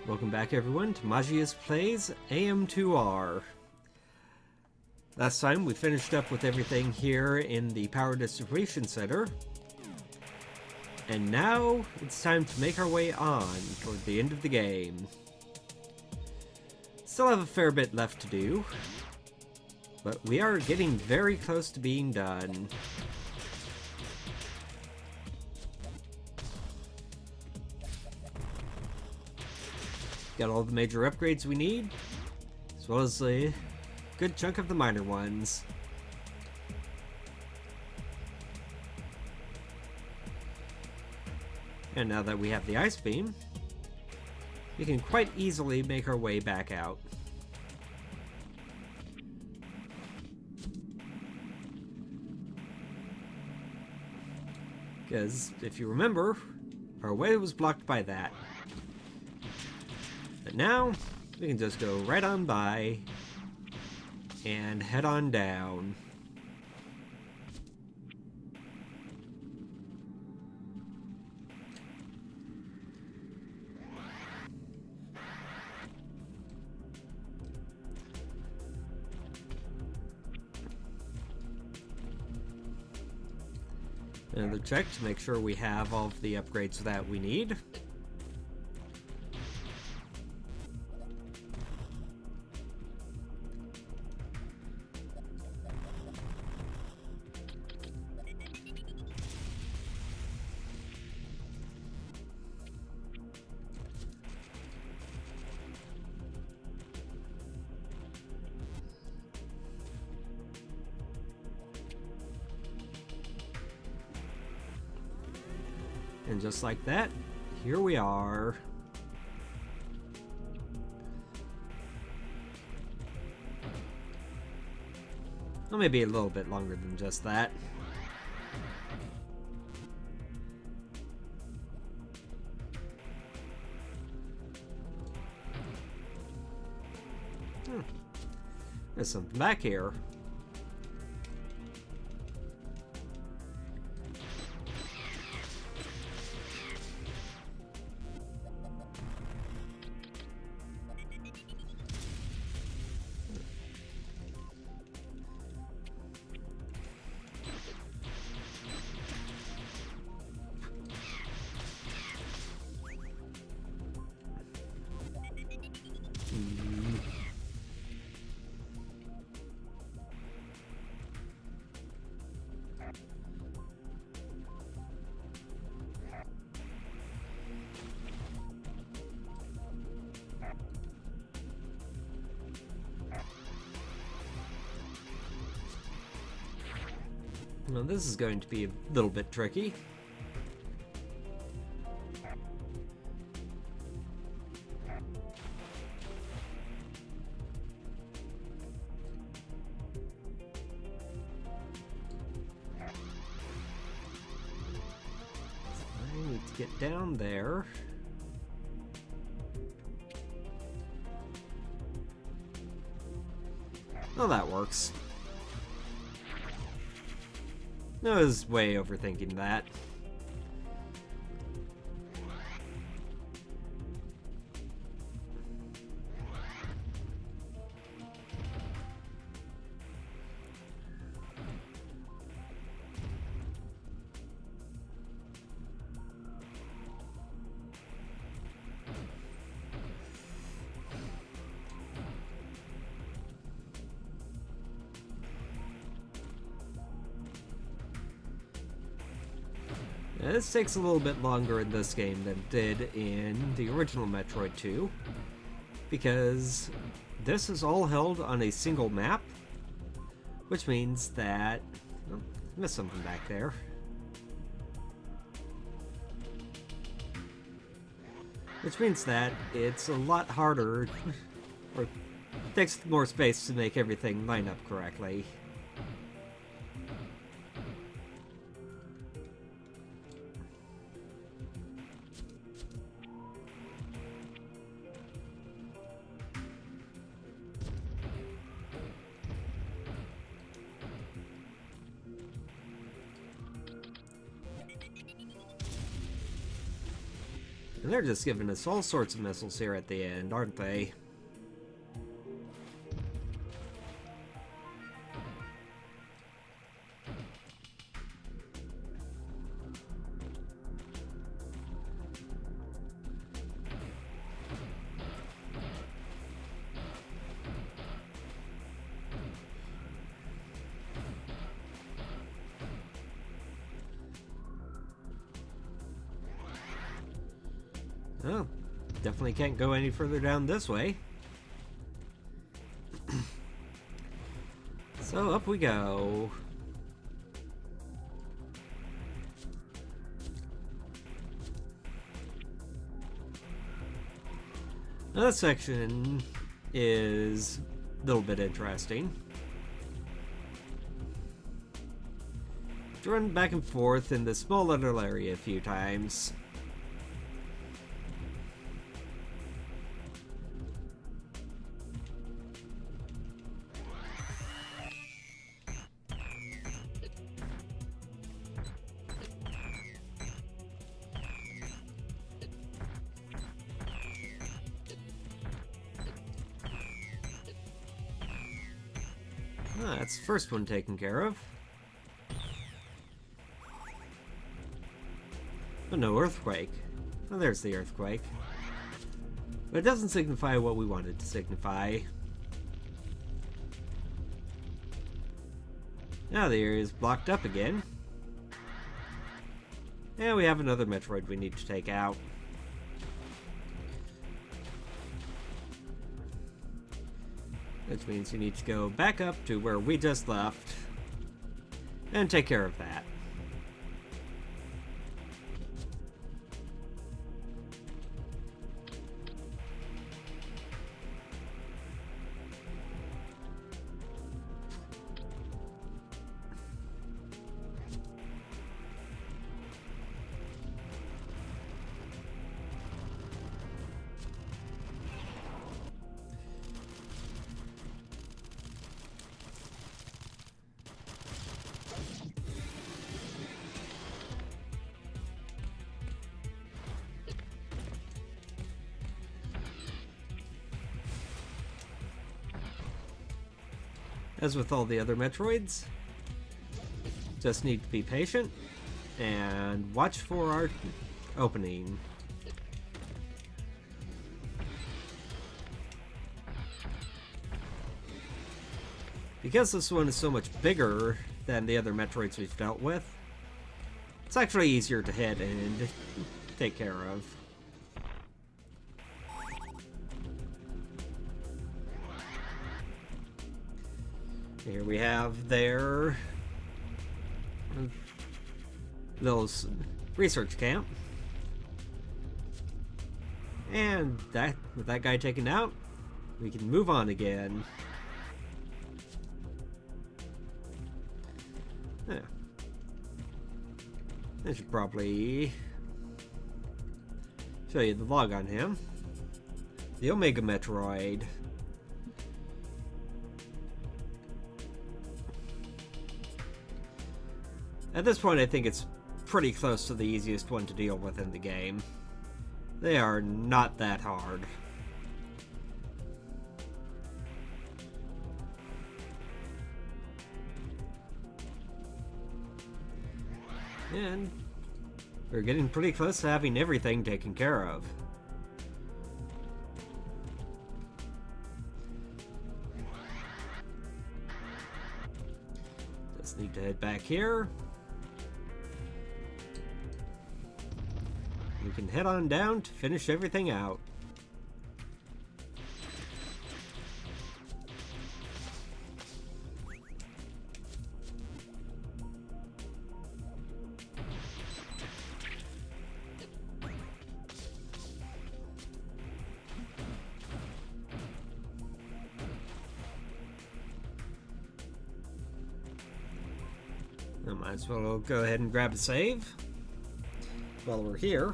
Welcome back everyone to Magius Plays AM2R. Last time we finished up with everything here in the power distribution center. And now it's time to make our way on toward the end of the game. Still have a fair bit left to do, but we are getting very close to being done. Got all the major upgrades we need, as well as a good chunk of the minor ones. And now that we have the ice beam, we can quite easily make our way back out. Because, if you remember, our way was blocked by that. But now, we can just go right on by and head on down. Another check to make sure we have all of the upgrades that we need. And just like that, here we are. Well, maybe a little bit longer than just that. There's something back here. Well, this is going to be a little bit tricky. I need to get down there. Well, that works. I was way overthinking that. Now, this takes a little bit longer in this game than it did in the original Metroid 2, because this is all held on a single map, which means that... Oh, I missed something back there. Which means that it's a lot harder, or takes more space to make everything line up correctly. And they're just giving us all sorts of missiles here at the end, aren't they? Oh, definitely can't go any further down this way. So up we go. Now this section is a little bit interesting. To run back and forth in this small little area a few times. Ah, that's the first one taken care of. Oh no, earthquake. Oh, there's the earthquake. But it doesn't signify what we want it to signify. Now the area is blocked up again. And we have another Metroid we need to take out. Which means you need to go back up to where we just left and take care of that. As with all the other Metroids, just need to be patient and watch for our opening. Because this one is so much bigger than the other Metroids we've dealt with, it's actually easier to hit and take care of. Here we have their little research camp. And that, with that guy taken out, we can move on again. Yeah. I should probably show you the log on him. The Omega Metroid. At this point, I think it's pretty close to the easiest one to deal with in the game. They are not that hard. And we're getting pretty close to having everything taken care of. Just need to head back here. We can head on down to finish everything out. I might as well go ahead and grab a save while we're here.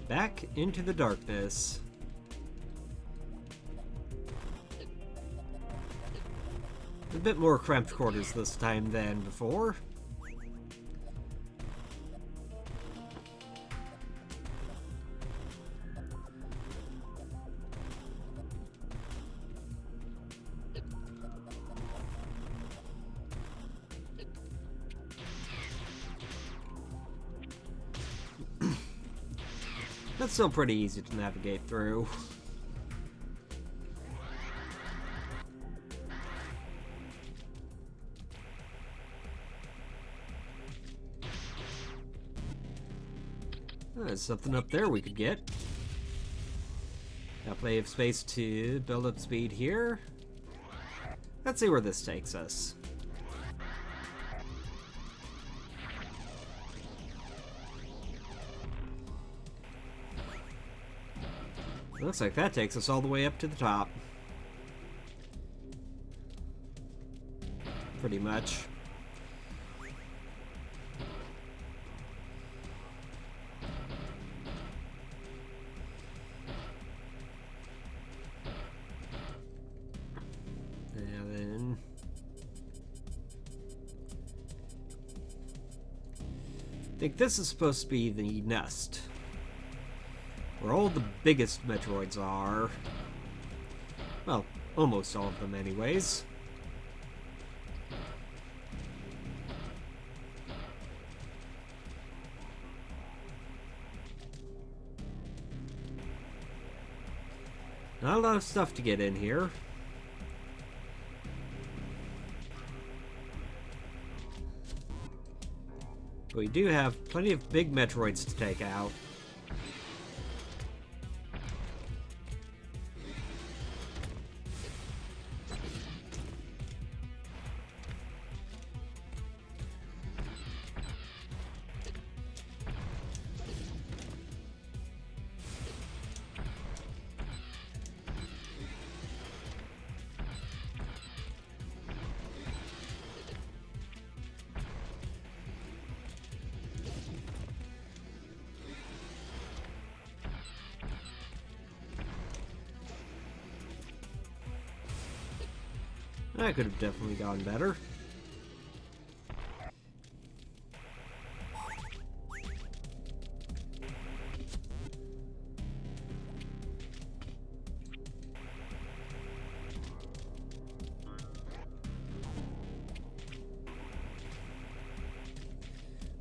back into the darkness. A bit more cramped quarters this time than before. That's still pretty easy to navigate through. There's something up there we could get. Got plenty of space to build up speed here. Let's see where this takes us. Looks like that takes us all the way up to the top. Pretty much. And then I think this is supposed to be the nest, where all the biggest Metroids are. Well, almost all of them anyways. Not a lot of stuff to get in here. But we do have plenty of big Metroids to take out. That could have definitely gone better.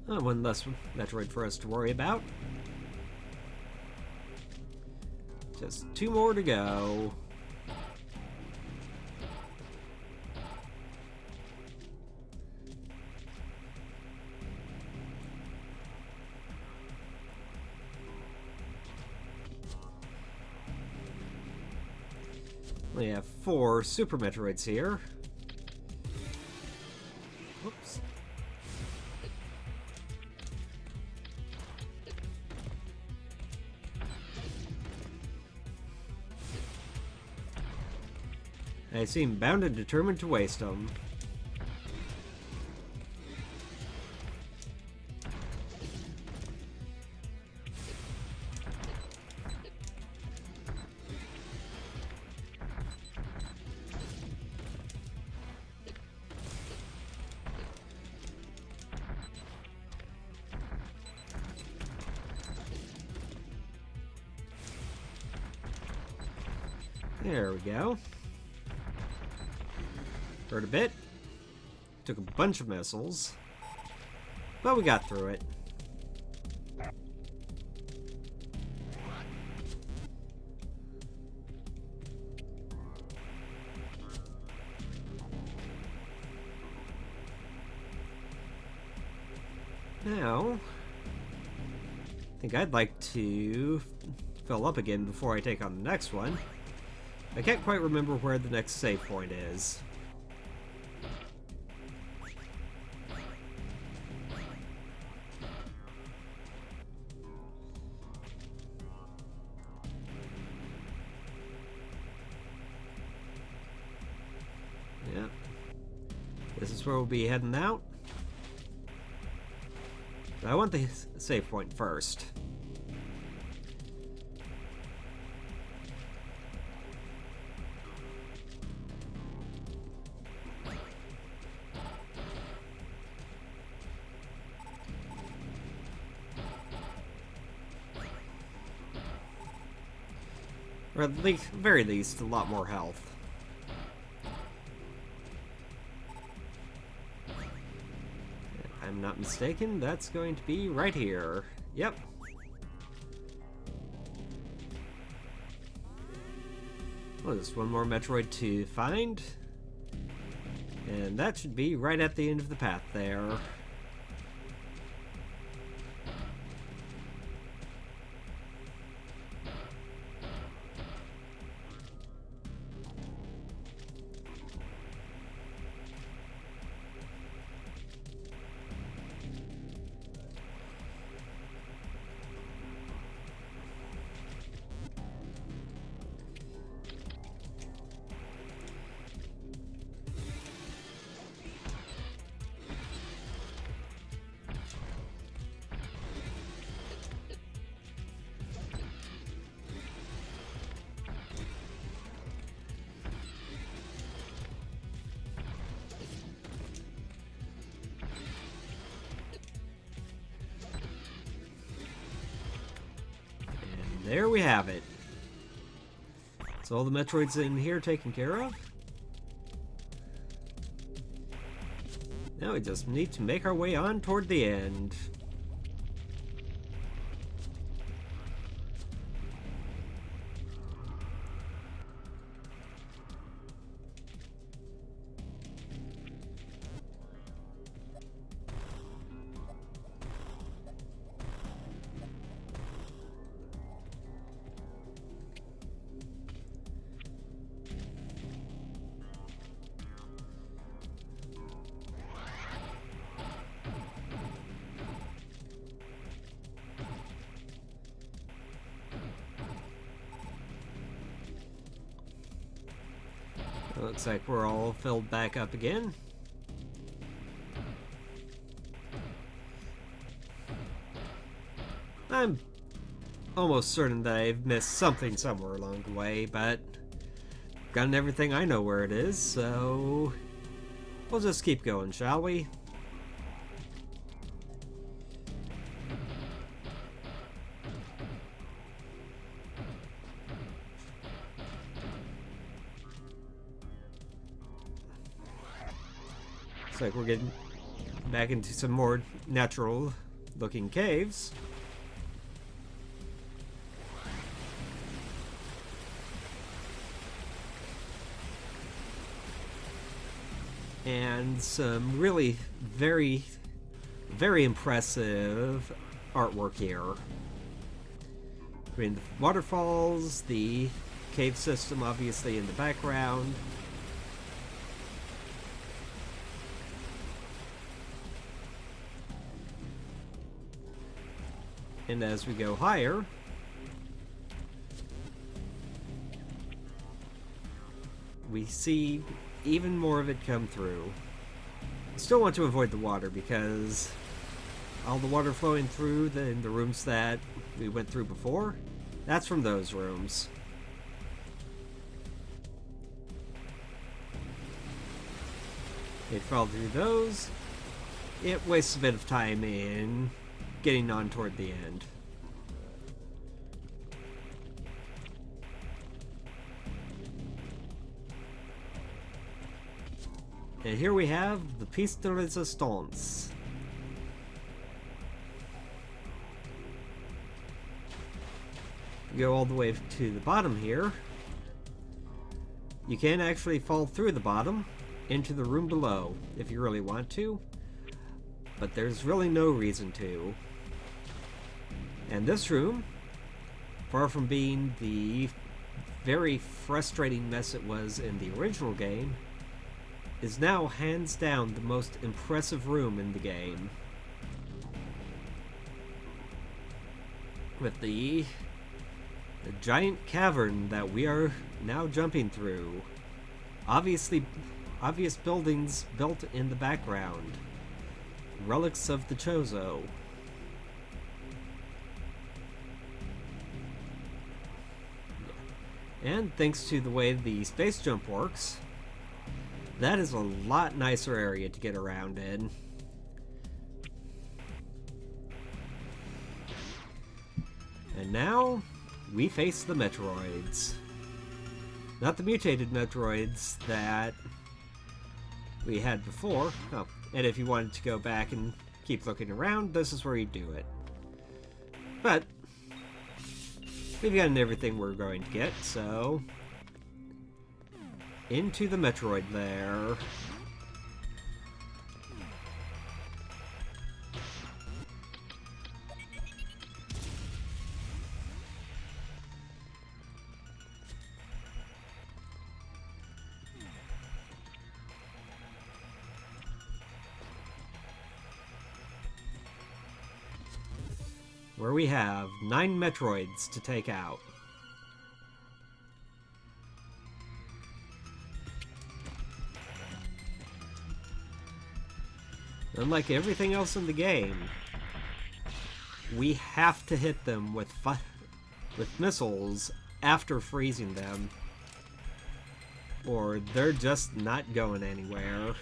One less Metroid for us to worry about. Just 2 more to go. We have 4 Super Metroids here. Whoops. I seem bound and determined to waste them. There we go. Hurt a bit. Took a bunch of missiles. But we got through it. Now, I think I'd like to fill up again before I take on the next one. I can't quite remember where the next save point is. Yeah. This is where we'll be heading out. But I want the save point first. Or at least, very least, a lot more health. If I'm not mistaken, that's going to be right here. Yep. Well, just one more Metroid to find. And that should be right at the end of the path there. There we have it. So all the Metroids in here taken care of. Now we just need to make our way on toward the end. Looks like we're all filled back up again. I'm almost certain that I've missed something somewhere along the way, but gotten everything I know where it is, so we'll just keep going, shall we? Looks like we're getting back into some more natural looking caves. And some really very impressive artwork here. I mean, the waterfalls, the cave system obviously in the background. And as we go higher, we see even more of it come through. Still want to avoid the water because all the water flowing through in the rooms that we went through before, that's from those rooms. It fall through those. It wastes a bit of time in getting on toward the end. And here we have the piece de resistance. Go all the way to the bottom here. You can actually fall through the bottom into the room below if you really want to, but there's really no reason to. And this room, far from being the very frustrating mess it was in the original game, is now hands down the most impressive room in the game. With the giant cavern that we are now jumping through. Obvious buildings built in the background. Relics of the Chozo. And thanks to the way the space jump works, that is a lot nicer area to get around in. And now, we face the Metroids. Not the mutated Metroids that we had before. Oh, and if you wanted to go back and keep looking around, this is where you do it. But we've gotten everything we're going to get, so into the Metroid lair. Where we have 9 Metroids to take out. Unlike everything else in the game, we have to hit them with missiles after freezing them, or they're just not going anywhere.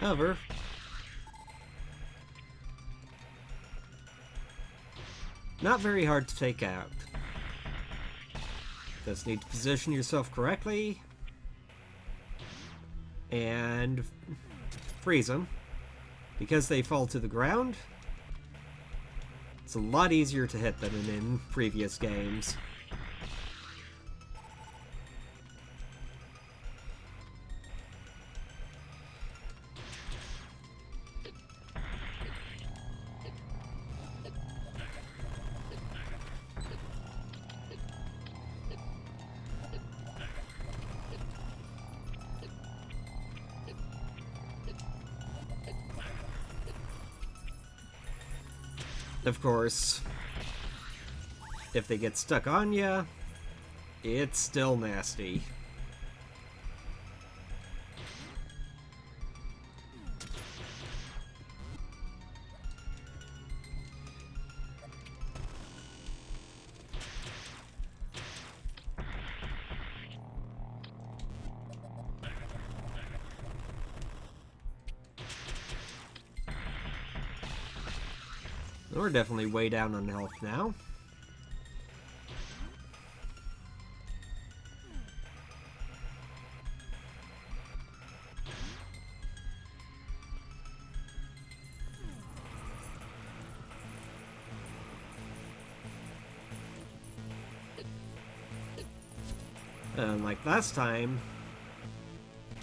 However, not very hard to take out. Just need to position yourself correctly and freeze them. Because they fall to the ground, it's a lot easier to hit them than in previous games. Of course, if they get stuck on ya, it's still nasty. We're definitely way down on health now. Like last time,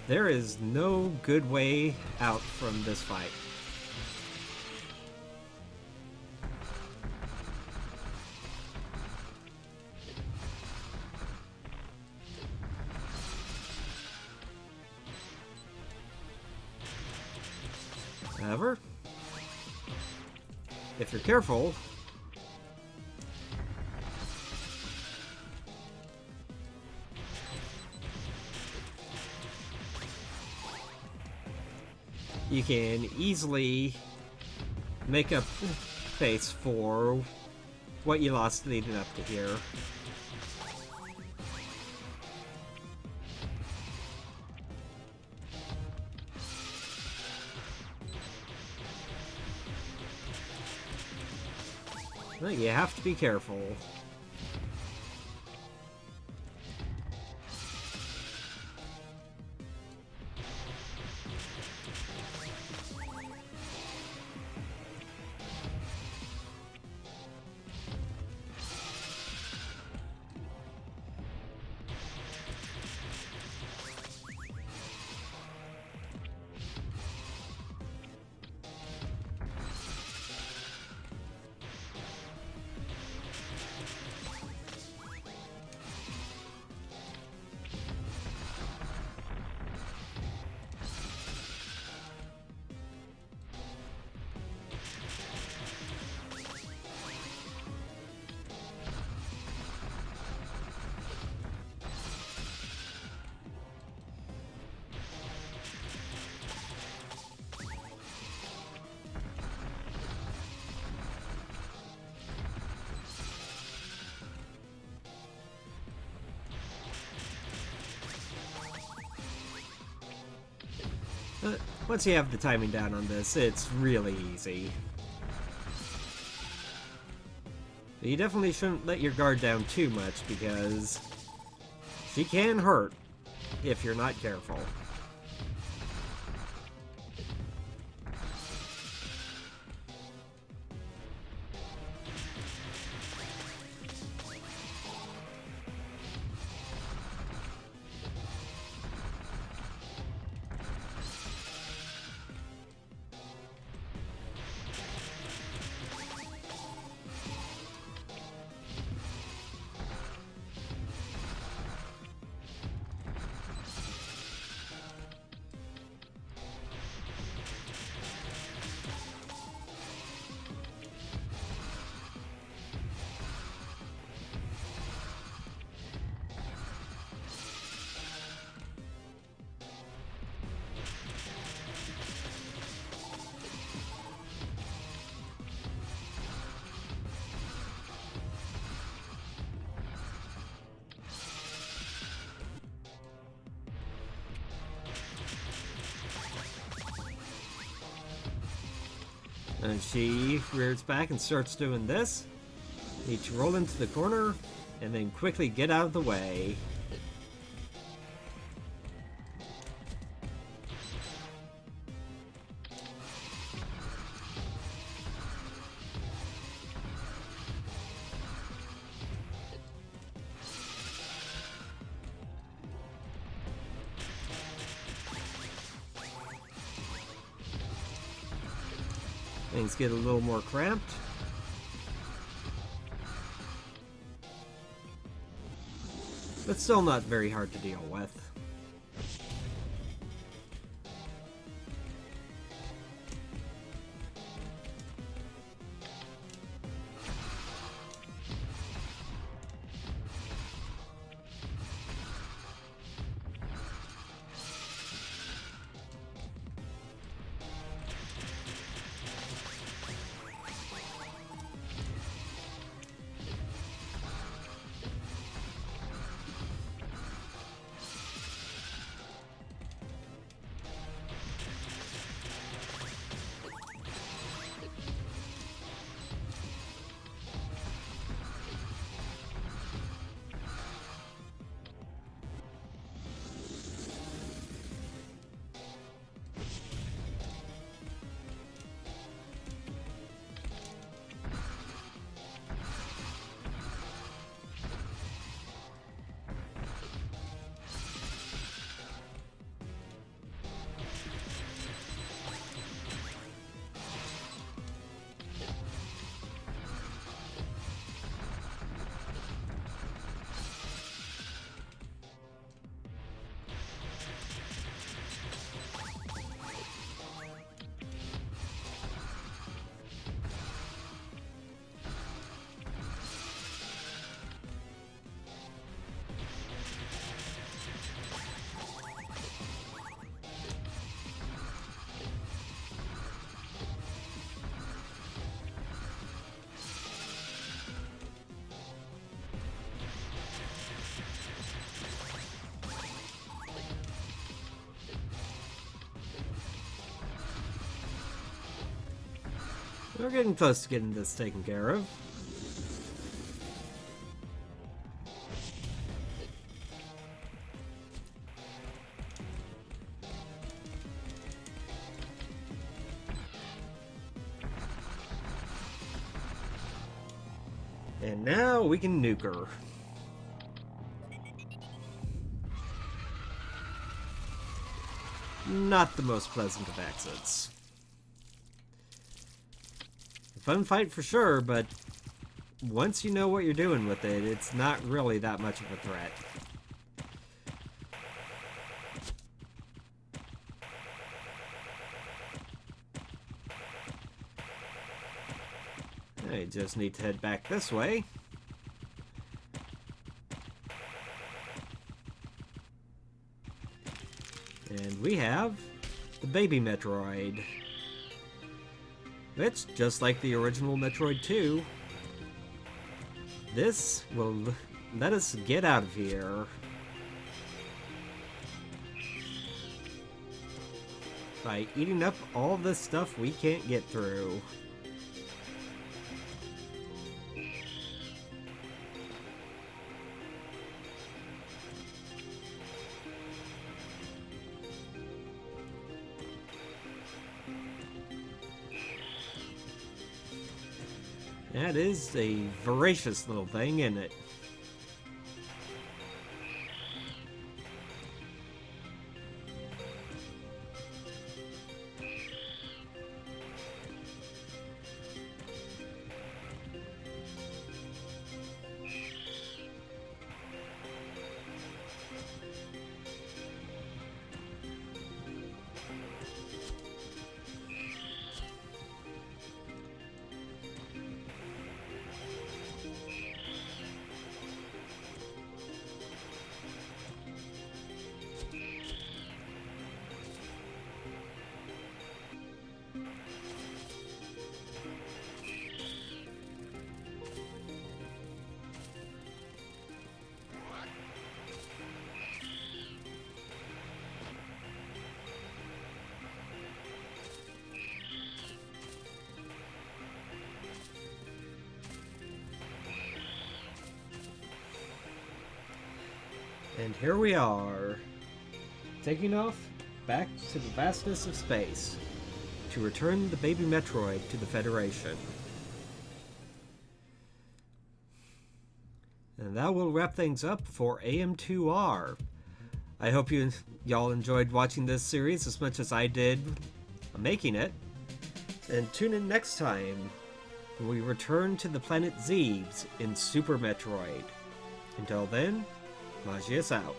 there is no good way out from this fight. However, if you're careful, you can easily make up space for what you lost leading up to here. Well, you have to be careful. Once you have the timing down on this, it's really easy. But you definitely shouldn't let your guard down too much, because she can hurt if you're not careful. And she rears back and starts doing this. Need to roll into the corner and then quickly get out of the way. Things get a little more cramped. But still not very hard to deal with. We're getting close to getting this taken care of. And now we can nuke her. Not the most pleasant of exits. Fun fight for sure, but once you know what you're doing with it, it's not really that much of a threat. I just need to head back this way. And we have the baby Metroid. Which, just like the original Metroid 2, this will let us get out of here. by eating up all the stuff we can't get through. That is a voracious little thing, isn't it? And here we are, taking off back to the vastness of space to return the baby Metroid to the Federation. And that will wrap things up for AM2R. I hope y'all enjoyed watching this series as much as I did making it. And tune in next time when we return to the planet Zebes in Super Metroid. Until then, Magius out.